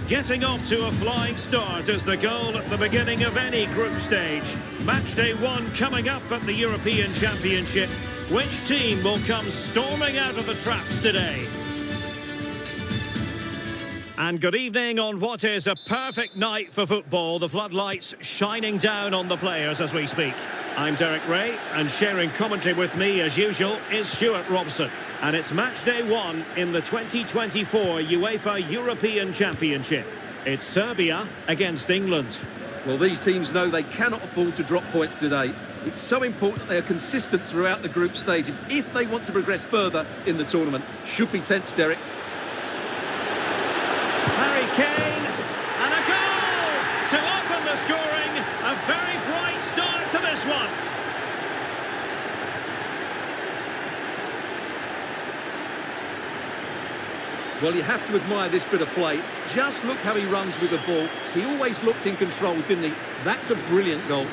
Getting off to a flying start is the goal at the beginning of any group stage. Match day 1 coming up at the European Championship. Which team will come storming out of the traps today? And good evening on what is a perfect night for football. The floodlights shining down on the players as we speak. I'm Derek Ray, and sharing commentary with me as usual is Stuart Robson. And it's match day 1 in the 2024 UEFA European Championship. It's Serbia against England. Well, these teams know they cannot afford to drop points today. It's so important that they are consistent throughout the group stages if they want to progress further in the tournament. Should be tense, Derek. Harry Kane, and a goal to open the scoring. A very bright start to this one. Well, you have to admire this bit of play. Just look how he runs with the ball. He always looked in control, didn't he? That's a brilliant goal.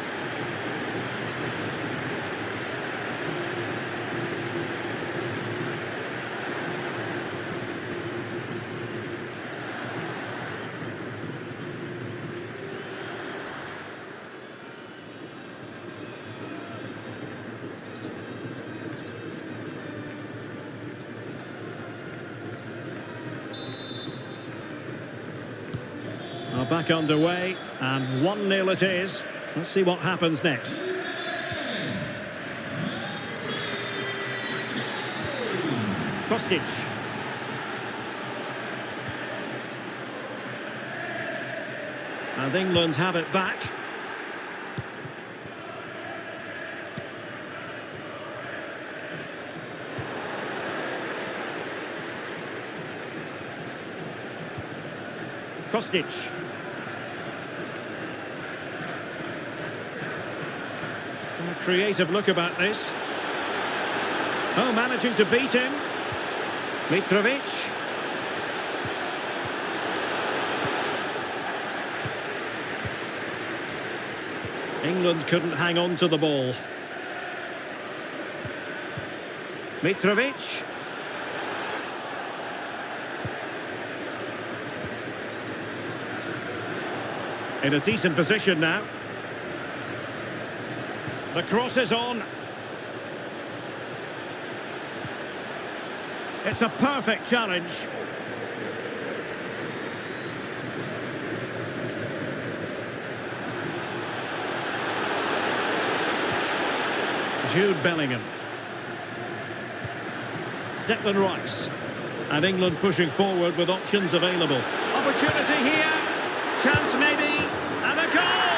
Well, back underway, and 1-0 it is. Let's see what happens next. Kostic. And England have it back. Kostic. A creative look about this. Oh, managing to beat him. Mitrovic. England couldn't hang on to the ball. Mitrovic. In a decent position now. The cross is on. It's a perfect challenge. Jude Bellingham. Declan Rice. And England pushing forward with options available. Opportunity here. Chance maybe. And a goal!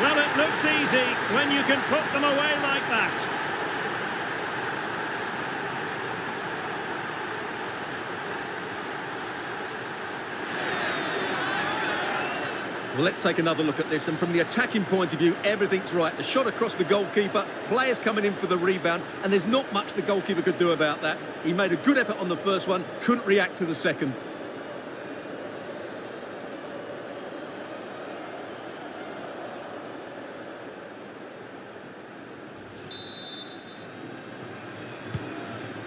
Well, it looks easy when you can put them away like that. Well, let's take another look at this. And from the attacking point of view, everything's right. The shot across the goalkeeper, players coming in for the rebound, and there's not much the goalkeeper could do about that. He made a good effort on the first one, couldn't react to the second.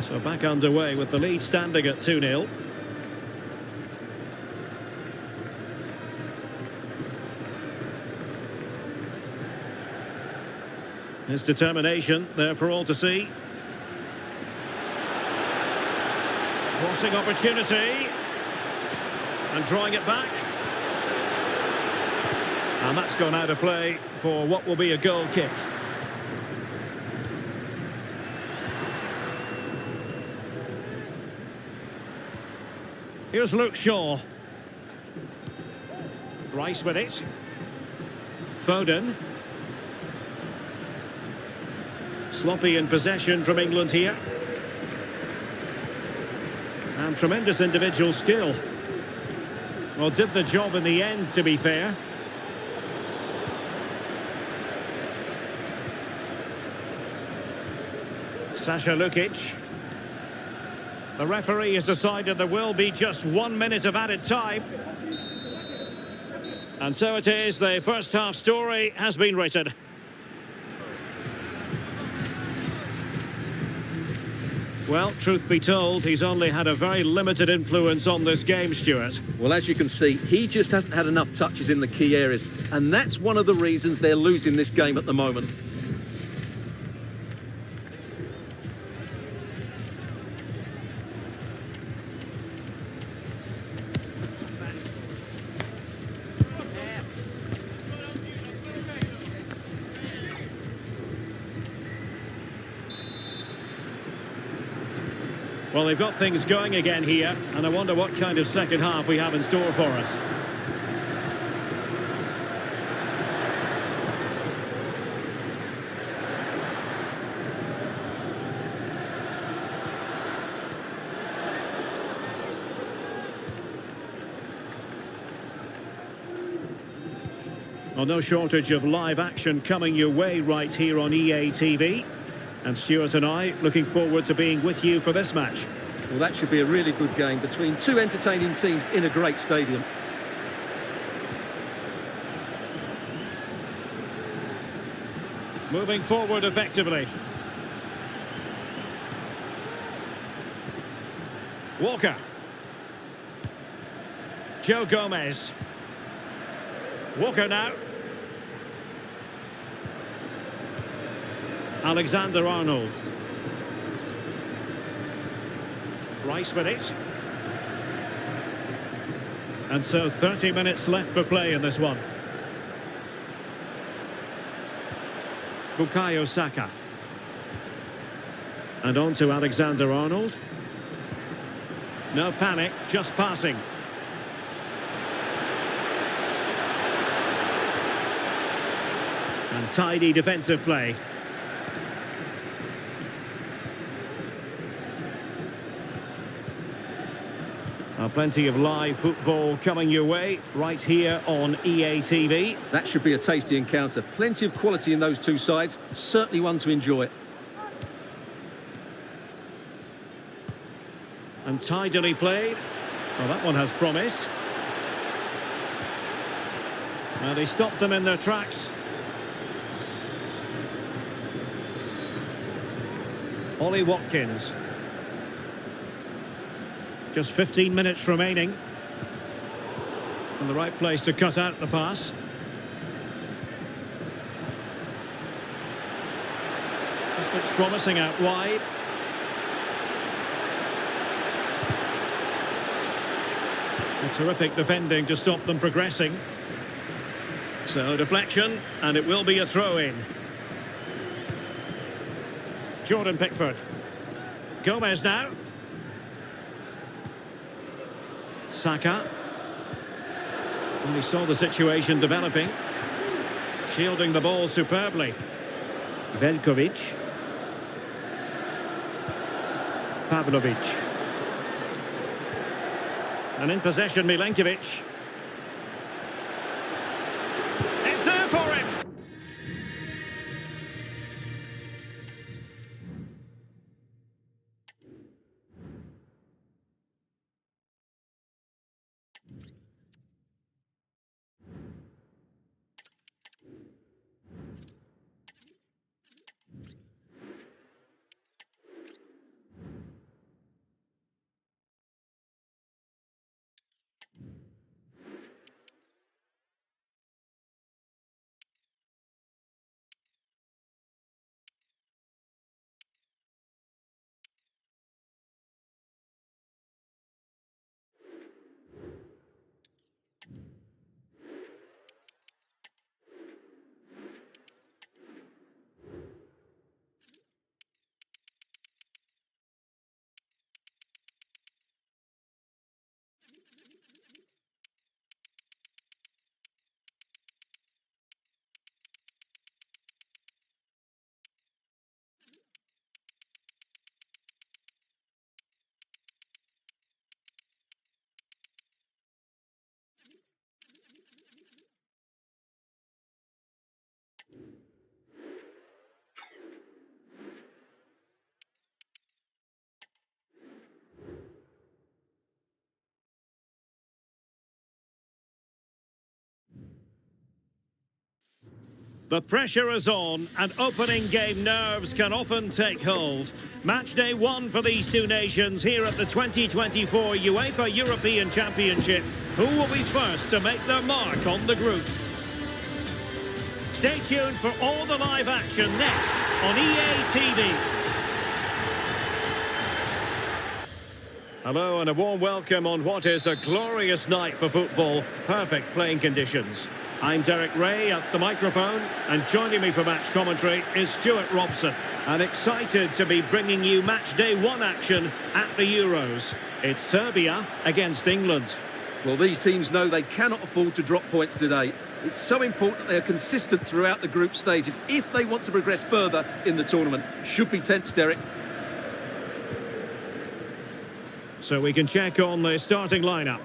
So back underway with the lead standing at 2-0. His determination there for all to see. Crossing opportunity. And drawing it back. And that's gone out of play for what will be a goal kick. Here's Luke Shaw. Rice with it. Foden. Sloppy in possession from England here. And tremendous individual skill. Well, did the job in the end, to be fair. Sasha Lukic. The referee has decided there will be just 1 minute of added time. And so it is, the first half story has been written. Well, truth be told, he's only had a very limited influence on this game, Stuart. Well, as you can see, he just hasn't had enough touches in the key areas, and that's one of the reasons they're losing this game at the moment. Well, they've got things going again here, and I wonder what kind of second half we have in store for us. Well, no shortage of live action coming your way right here on EA TV. And Stuart and I looking forward to being with you for this match. Well, that should be a really good game between two entertaining teams in a great stadium. Moving forward effectively. Walker. Joe Gomez. Walker now. Alexander-Arnold. Rice with it. And so 30 minutes left for play in this one. Bukayo Saka. And on to Alexander-Arnold. No panic, just passing. And tidy defensive play. Plenty of live football coming your way right here on EA TV. That should be a tasty encounter. Plenty of quality in those two sides. Certainly one to enjoy. And tidily played. Well, that one has promise. Well, they stopped them in their tracks. Ollie Watkins. Just 15 minutes remaining. And the right place to cut out the pass. This looks promising out wide. A terrific defending to stop them progressing. So deflection, and it will be a throw-in. Jordan Pickford. Gomez now. Saka. And we saw the situation developing. Shielding the ball superbly. Veljkovic. Pavlovic. And in possession, Milenkovic. It's there for him! The pressure is on and opening game nerves can often take hold. Match day one for these two nations here at the 2024 UEFA European Championship. Who will be first to make their mark on the group? Stay tuned for all the live action next on EA TV. Hello and a warm welcome on what is a glorious night for football. Perfect playing conditions. I'm Derek Ray at the microphone, and joining me for match commentary is Stuart Robson. And excited to be bringing you match day one action at the Euros. It's Serbia against England. Well, these teams know they cannot afford to drop points today. It's so important they are consistent throughout the group stages if they want to progress further in the tournament. Should be tense, Derek. So we can check on the starting lineup.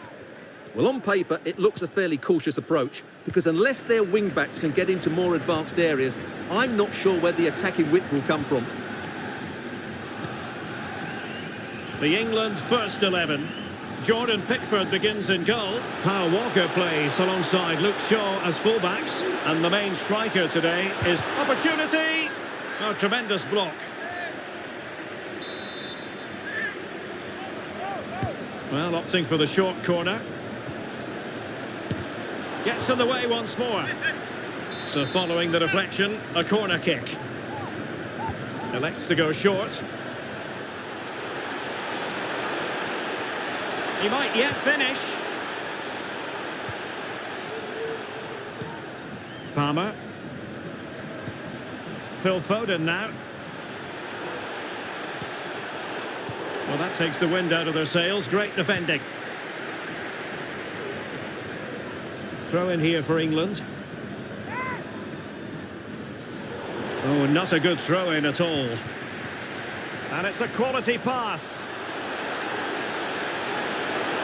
Well, on paper, it looks a fairly cautious approach, because unless their wing-backs can get into more advanced areas, I'm not sure where the attacking width will come from. The England first 11. Jordan Pickford begins in goal. Kyle Walker plays alongside Luke Shaw as fullbacks. And the main striker today is opportunity. A tremendous block. Well, opting for the short corner. Gets in the way once more. So following the deflection, a corner kick. Elects to go short. He might yet finish. Palmer. Phil Foden now. Well, that takes the wind out of their sails. Great defending. Throw in here for England. Oh, not a good throw in at all. And it's a quality pass.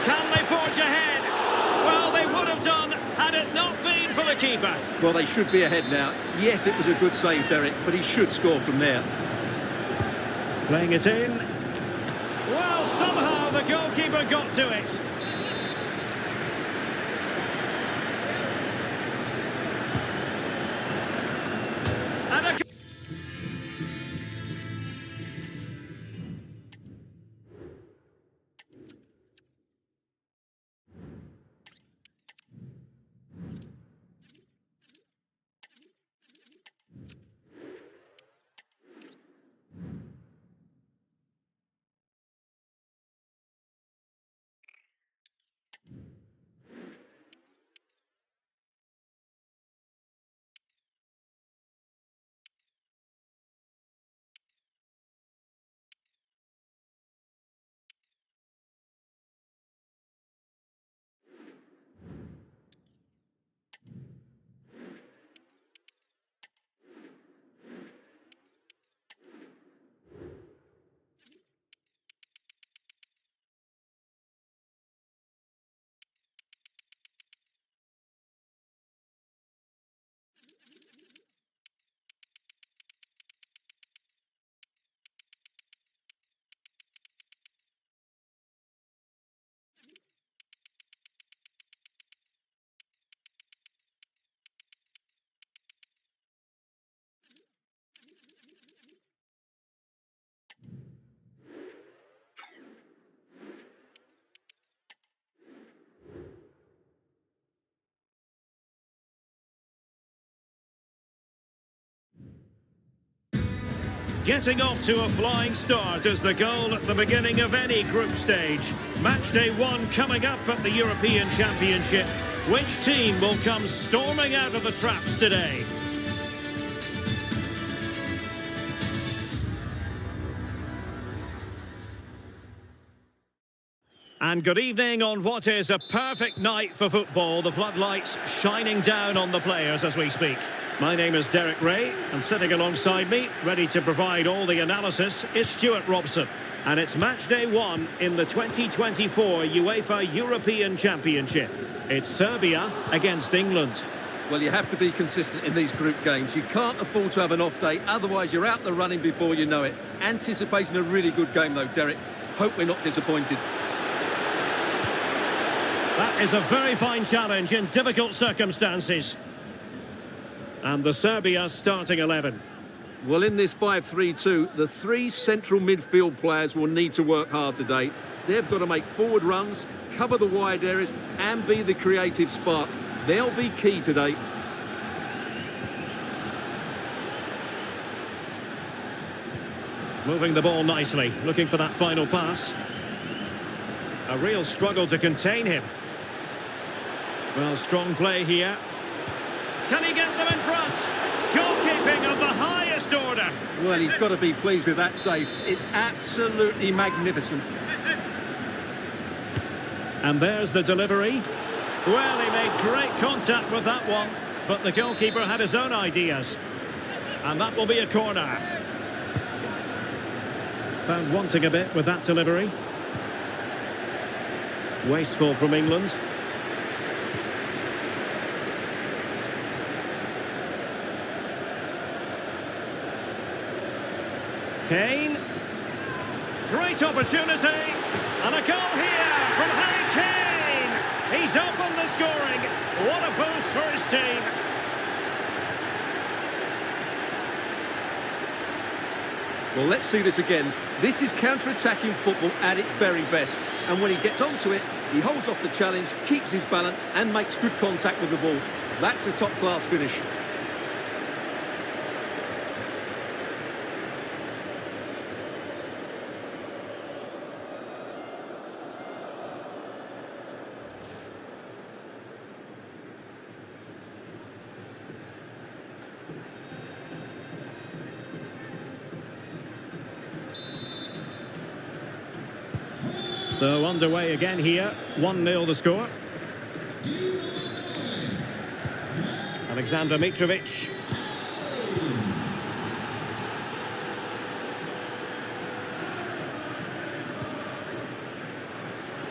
Can they forge ahead? Well, they would have done had it not been for the keeper. Well, they should be ahead now. Yes, it was a good save, Derek, but he should score from there. Playing it in. Well, somehow the goalkeeper got to it. And a... Getting off to a flying start is the goal at the beginning of any group stage. Match day one coming up at the European Championship. Which team will come storming out of the traps today? And good evening on what is a perfect night for football. The floodlights shining down on the players as we speak. My name is Derek Ray, and sitting alongside me, ready to provide all the analysis, is Stuart Robson. And it's match day one in the 2024 UEFA European Championship. It's Serbia against England. Well, you have to be consistent in these group games. You can't afford to have an off day, otherwise you're out the running before you know it. Anticipating a really good game, though, Derek. Hope we're not disappointed. That is a very fine challenge in difficult circumstances. And the Serbia starting 11. Well, in this 5-3-2, the three central midfield players will need to work hard today. They've got to make forward runs, cover the wide areas, and be the creative spark. They'll be key today. Moving the ball nicely, looking for that final pass. A real struggle to contain him. Well, strong play here. Can he get them in front? Goalkeeping of the highest order. Well, he's got to be pleased with that save. It's absolutely magnificent. And there's the delivery. Well, he made great contact with that one, but the goalkeeper had his own ideas. And that will be a corner. Found wanting a bit with that delivery. Wasteful from England. Kane. Great opportunity. And a goal here from Harry Kane. He's opened the scoring. What a boost for his team. Well, let's see this again. This is counter-attacking football at its very best. And when he gets onto it, he holds off the challenge, keeps his balance, and makes good contact with the ball. That's a top-class finish. So underway again here, 1-0 the score. Alexander Mitrovic.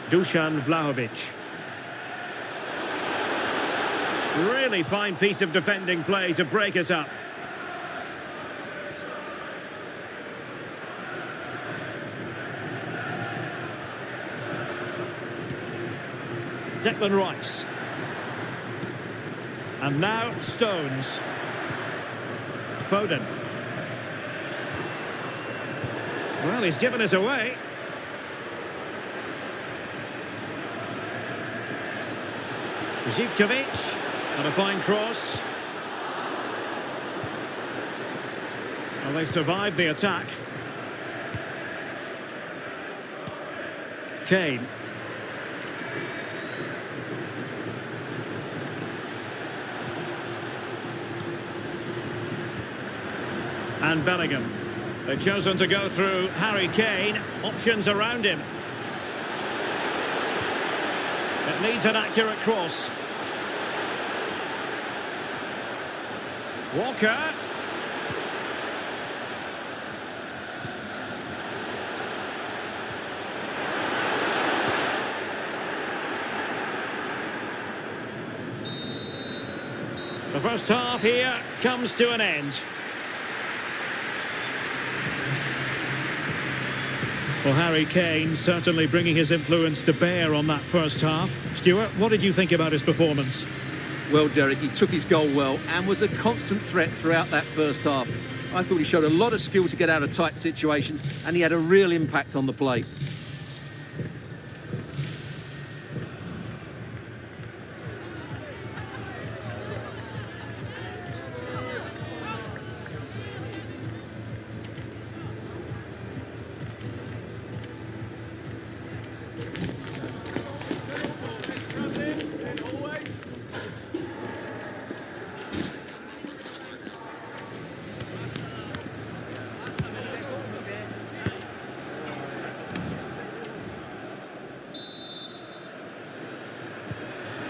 Dusan Vlahovic. Really fine piece of defending play to break us up. Declan Rice. And now Stones. Foden. Well, he's given us away. Zivkovic. And a fine cross. Well, they survived the attack. Kane. And Bellingham. They've chosen to go through Harry Kane. Options around him. It needs an accurate cross. Walker. The first half here comes to an end. Well, Harry Kane certainly bringing his influence to bear on that first half. Stuart, what did you think about his performance? Well, Derek, he took his goal well and was a constant threat throughout that first half. I thought he showed a lot of skill to get out of tight situations, and he had a real impact on the play.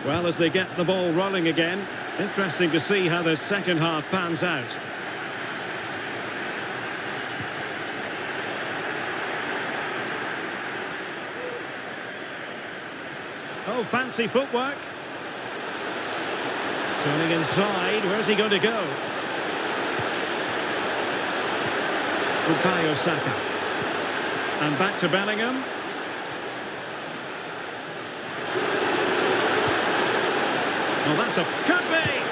Well, as they get the ball rolling again, interesting to see how the second half pans out. Oh, fancy footwork. Turning inside, where's he going to go? Bukayo Saka. And back to Bellingham. Oh, that's a... Could be!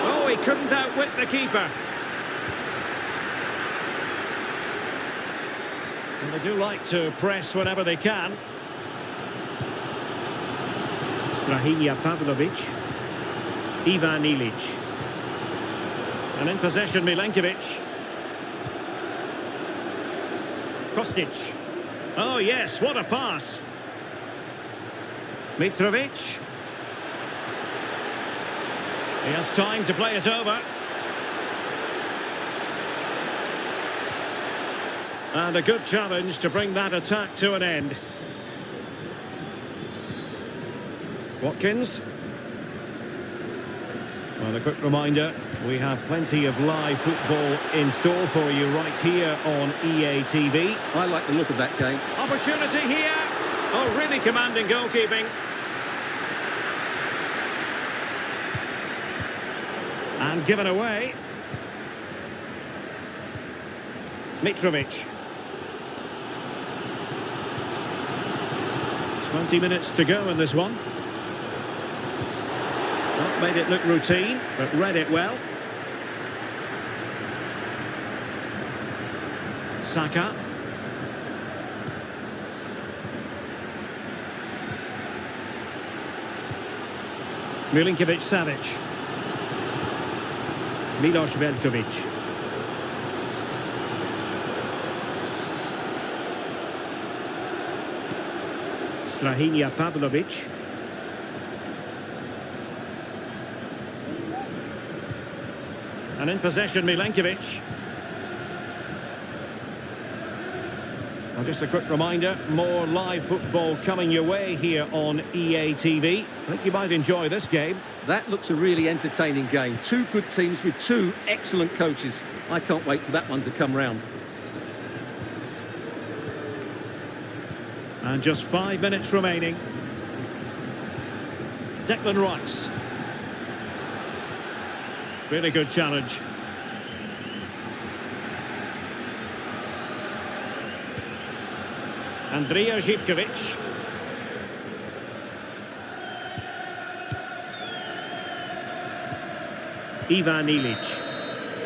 Oh, he couldn't outwit the keeper. And they do like to press whenever they can. Strahinja Pavlovic. Ivan Ilic. And in possession, Milenkovic. Kostic. Oh yes, what a pass. Mitrovic. He has time to play it over. And a good challenge to bring that attack to an end. Watkins. Well, a quick reminder, we have plenty of live football in store for you right here on EA TV. I like the look of that game. Opportunity here. Oh, really commanding goalkeeping. And given away. Mitrovic. 20 minutes to go in this one. Not made it look routine, but read it well. Saka. Milinkovic-Savic. Milos Veljkovic. Strahinja Pavlovic. And in possession, Milenkovic. Well, just a quick reminder, more live football coming your way here on EA TV. I think you might enjoy this game. That looks a really entertaining game. Two good teams with two excellent coaches. I can't wait for that one to come round. And just 5 minutes remaining. Declan Rice. Really good challenge. Andrija Živkovic. Ivan Ilic.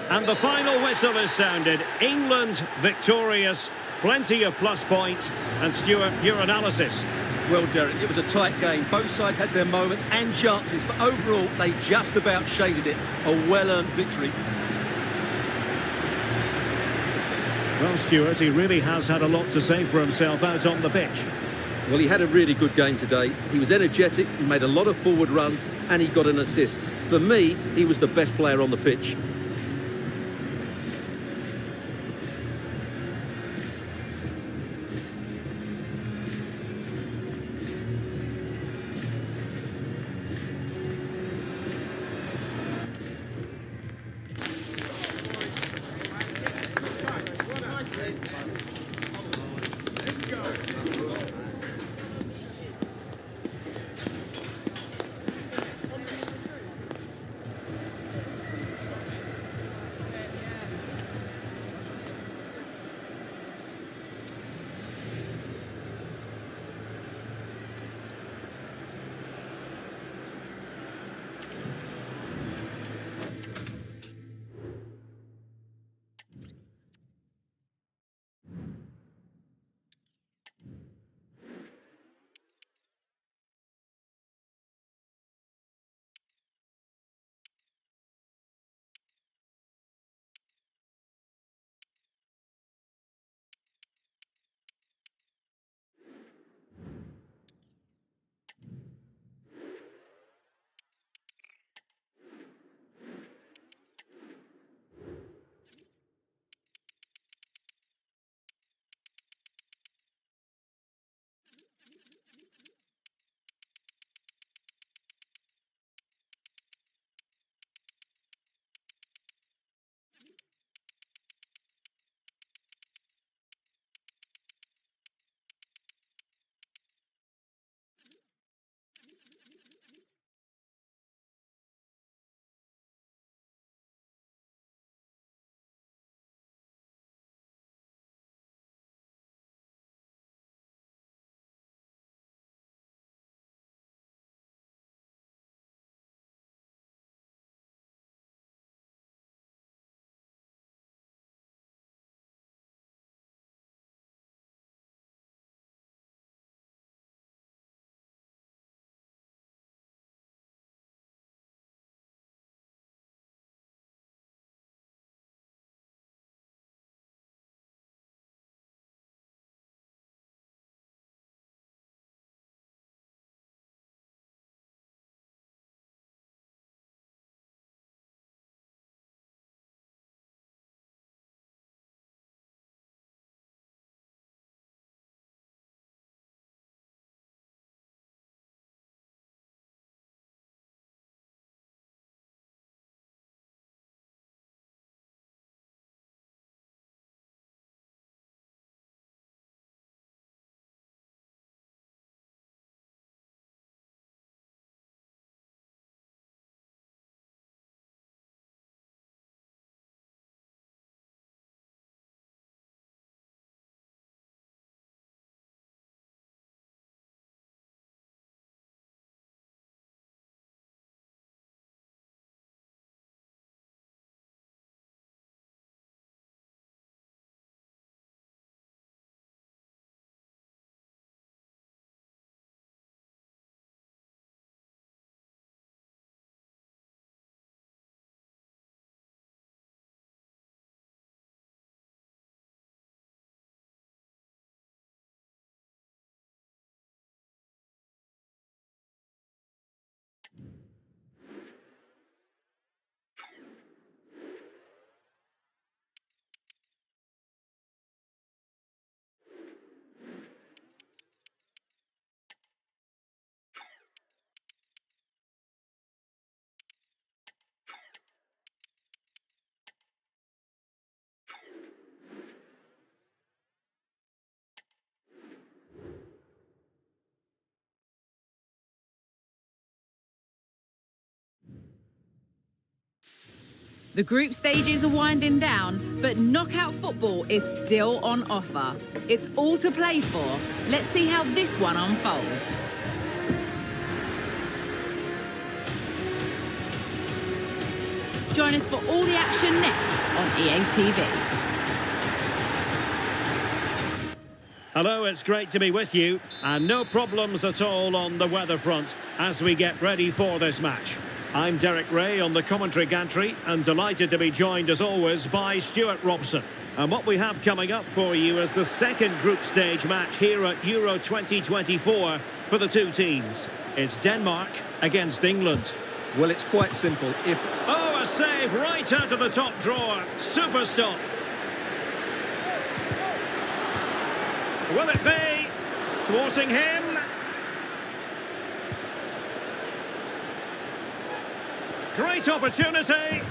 And the final whistle is sounded. England victorious. Plenty of plus points. And Stuart, your analysis. Well, Derek, it was a tight game. Both sides had their moments and chances, but overall, they just about shaded it. A well-earned victory. Well, Stuart, he really has had a lot to say for himself out on the pitch. Well, he had a really good game today. He was energetic, he made a lot of forward runs, and he got an assist. For me, he was the best player on the pitch. The group stages are winding down, but knockout football is still on offer. It's all to play for. Let's see how this one unfolds. Join us for all the action next on EA TV. Hello, it's great to be with you, and no problems at all on the weather front as we get ready for this match. I'm Derek Ray on the commentary gantry, and delighted to be joined as always by Stuart Robson. And what we have coming up for you is the second group stage match here at Euro 2024 for the two teams. It's Denmark against England. Well, it's quite simple. Oh, a save right out of the top drawer. Super stop. Will it be? Thwarting him. Great opportunity.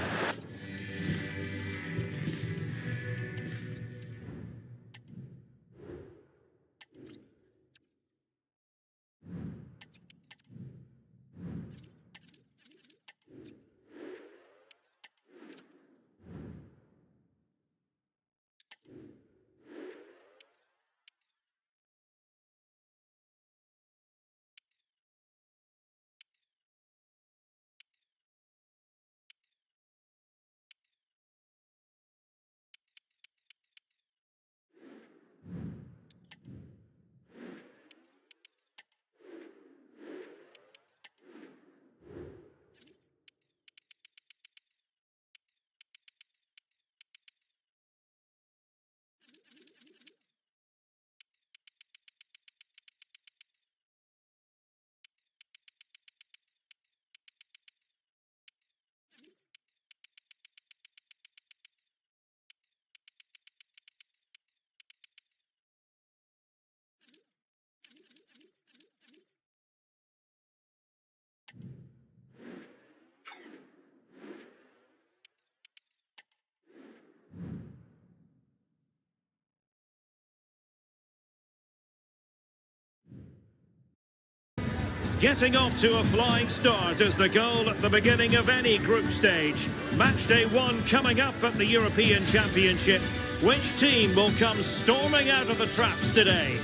Getting off to a flying start is the goal at the beginning of any group stage. Match day one coming up at the European Championship. Which team will come storming out of the traps today?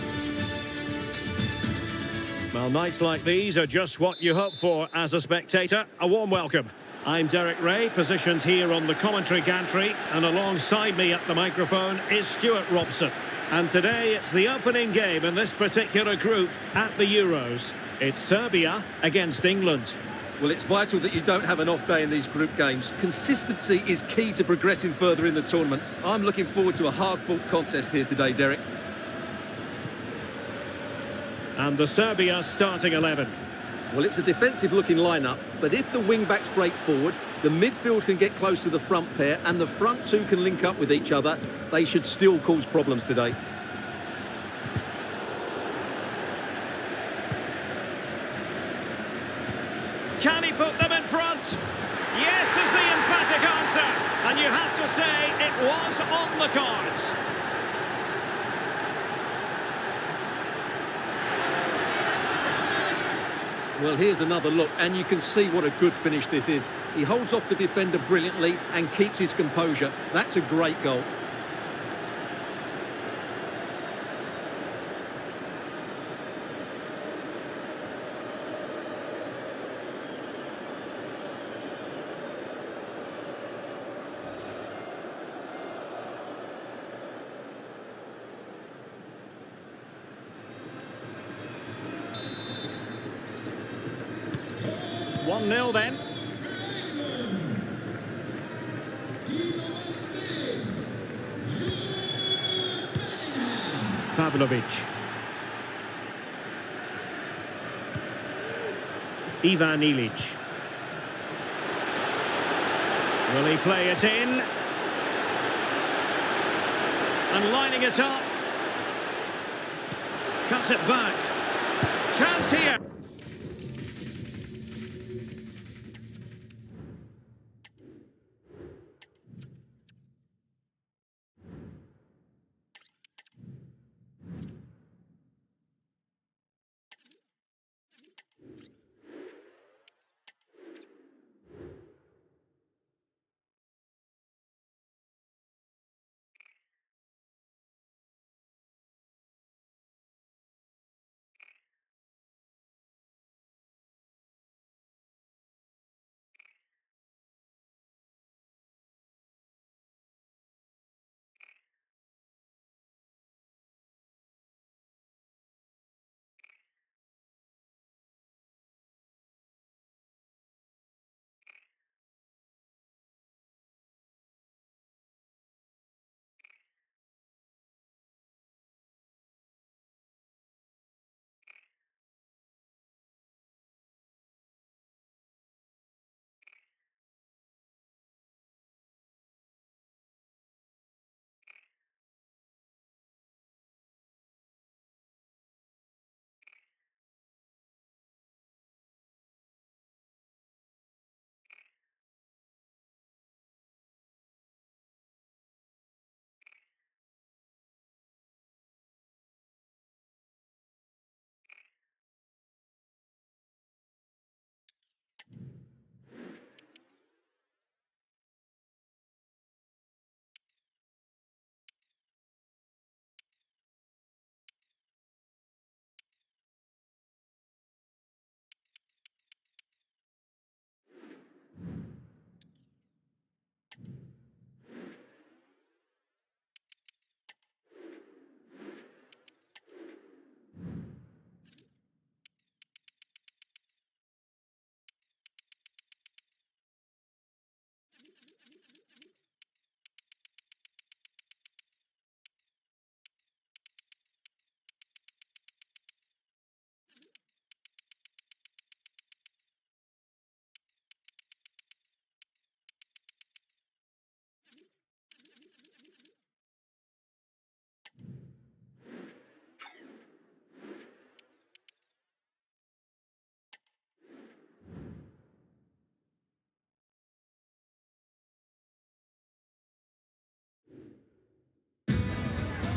Well, nights like these are just what you hope for as a spectator. A warm welcome. I'm Derek Ray, positioned here on the commentary gantry, and alongside me at the microphone is Stuart Robson. And today it's the opening game in this particular group at the Euros. It's Serbia against England. Well, it's vital that you don't have an off day in these group games. Consistency is key to progressing further in the tournament. I'm looking forward to a hard-fought contest here today, Derek. And the Serbia starting 11. Well, it's a defensive-looking lineup, but if the wing-backs break forward, the midfield can get close to the front pair, and the front two can link up with each other, they should still cause problems today. Can he put them in front? Yes is the emphatic answer. And you have to say it was on the cards. Well, here's another look, and you can see what a good finish this is. He holds off the defender brilliantly and keeps his composure. That's a great goal. One 0 then. Pavlovic. Ivan Ilic. Will he play it in? And lining it up. Cuts it back. Chance here.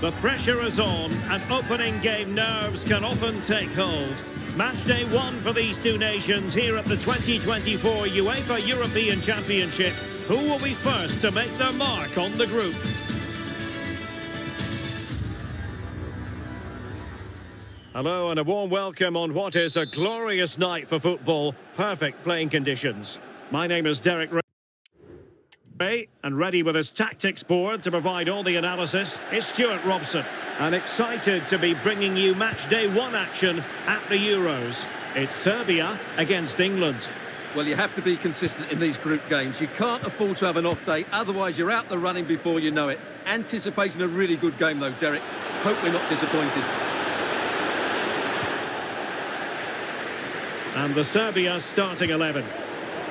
The pressure is on, and opening game nerves can often take hold. Match day one for these two nations here at the 2024 UEFA European Championship. Who will be first to make their mark on the group? Hello and a warm welcome on what is a glorious night for football. Perfect playing conditions. My name is Derek Ray, and ready with his tactics board to provide all the analysis is Stuart Robson. And excited to be bringing you match day one action at the Euros. It's Serbia against England. Well, you have to be consistent in these group games. You can't afford to have an off day, otherwise you're out the running before you know it. Anticipating a really good game though, Derek. Hope we're not disappointed. And the Serbia starting 11.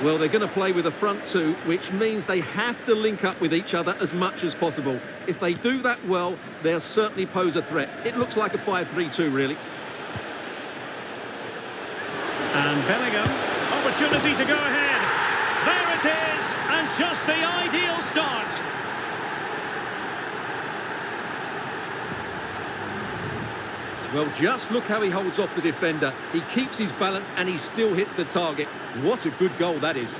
Well, they're going to play with a front two, which means they have to link up with each other as much as possible. If they do that well, they'll certainly pose a threat. It looks like a 5-3-2, really. And Bellingham, opportunity to go ahead. There it is, and just the ideal start. Well, just look how he holds off the defender. He keeps his balance and he still hits the target. What a good goal that is.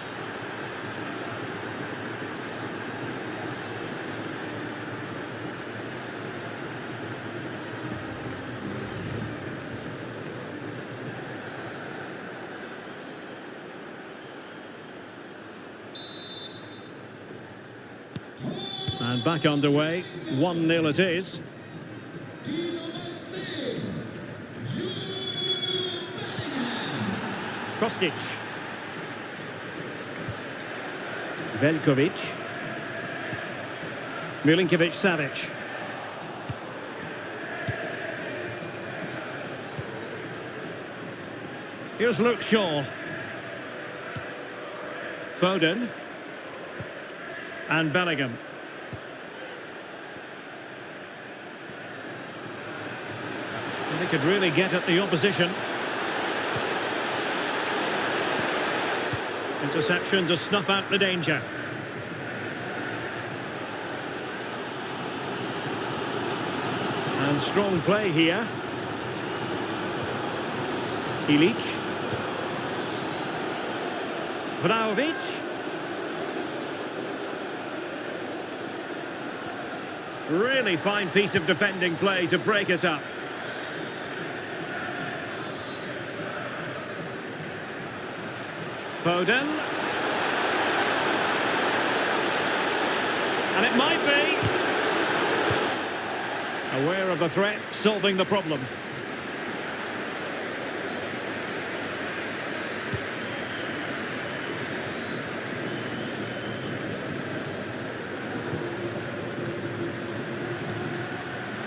And back underway, 1-0 it is. Kostic. Veljkovic. Milinkovic-Savic. Here's Luke Shaw. Foden. And Bellingham. And they could really get at the opposition. Interception to snuff out the danger. And strong play here. Ilic. Vlahovic. Really fine piece of defending play to break it up. Foden. And it might be. Aware of the threat, solving the problem.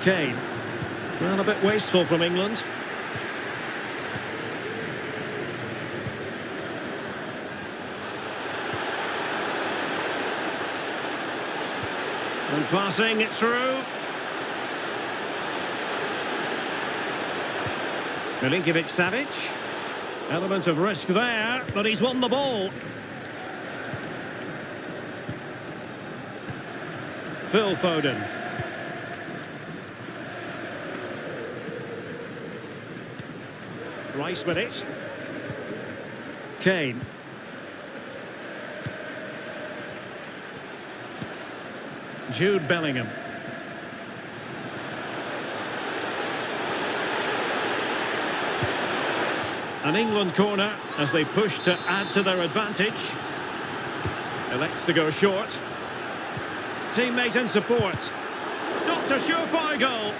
Kane. Well, a bit wasteful from England. And passing it through. Milinkovic-Savic. Element of risk there, but he's won the ball. Phil Foden. Rice with it. Kane. Jude Bellingham. An England corner as they push to add to their advantage. Elects to go short. Teammate in support. Stopped a surefire goal.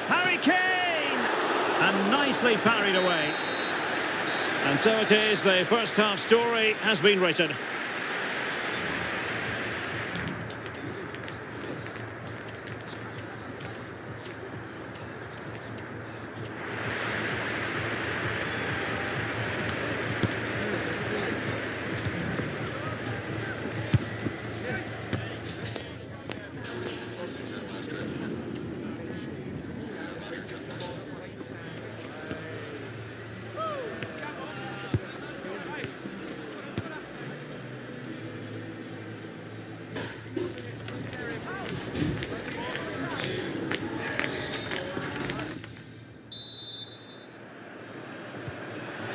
Harry Kane! And nicely parried away. And so it is, the first half story has been written.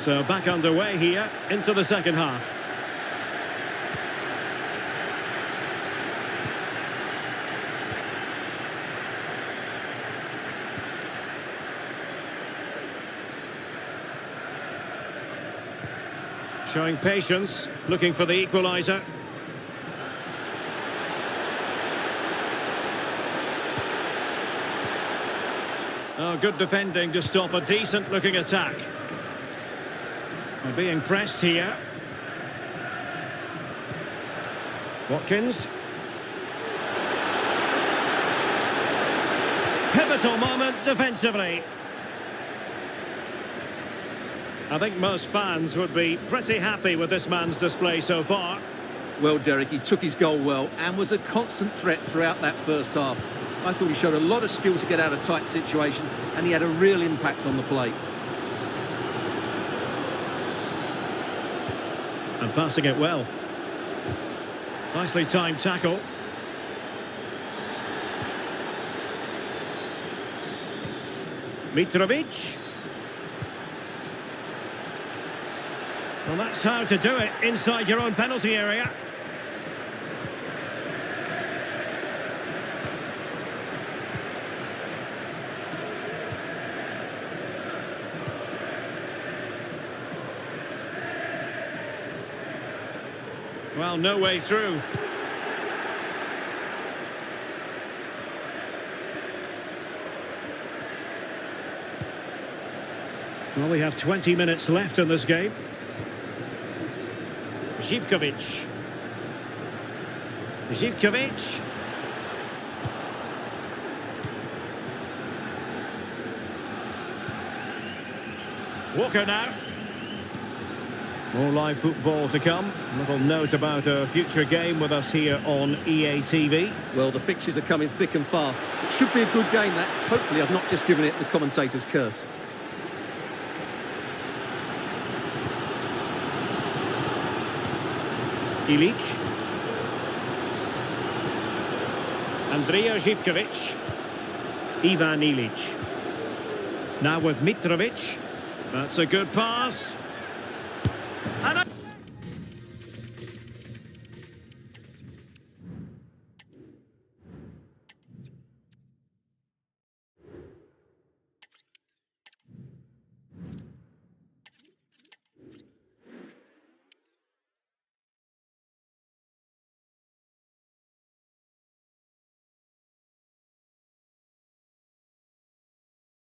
So back underway here into the second half. Showing patience, looking for the equaliser. Oh, good defending to stop a decent-looking attack. They're being pressed here. Watkins. Pivotal moment defensively. I think most fans would be pretty happy with this man's display so far. Well, Derek, he took his goal well and was a constant threat throughout that first half. I thought he showed a lot of skill to get out of tight situations, and he had a real impact on the plate. And passing it well. Nicely timed tackle. Mitrovic. Well, that's how to do it inside your own penalty area. Well, no way through. Well, we have 20 minutes left in this game. Živkovic. Živkovic. Walker now. More live football to come. A little note about a future game with us here on EA TV. Well, the fixtures are coming thick and fast. It should be a good game, that. Hopefully I've not just given it the commentator's curse. Ilic. Andrija Živkovic. Ivan Ilic. Now with Mitrovic. That's a good pass.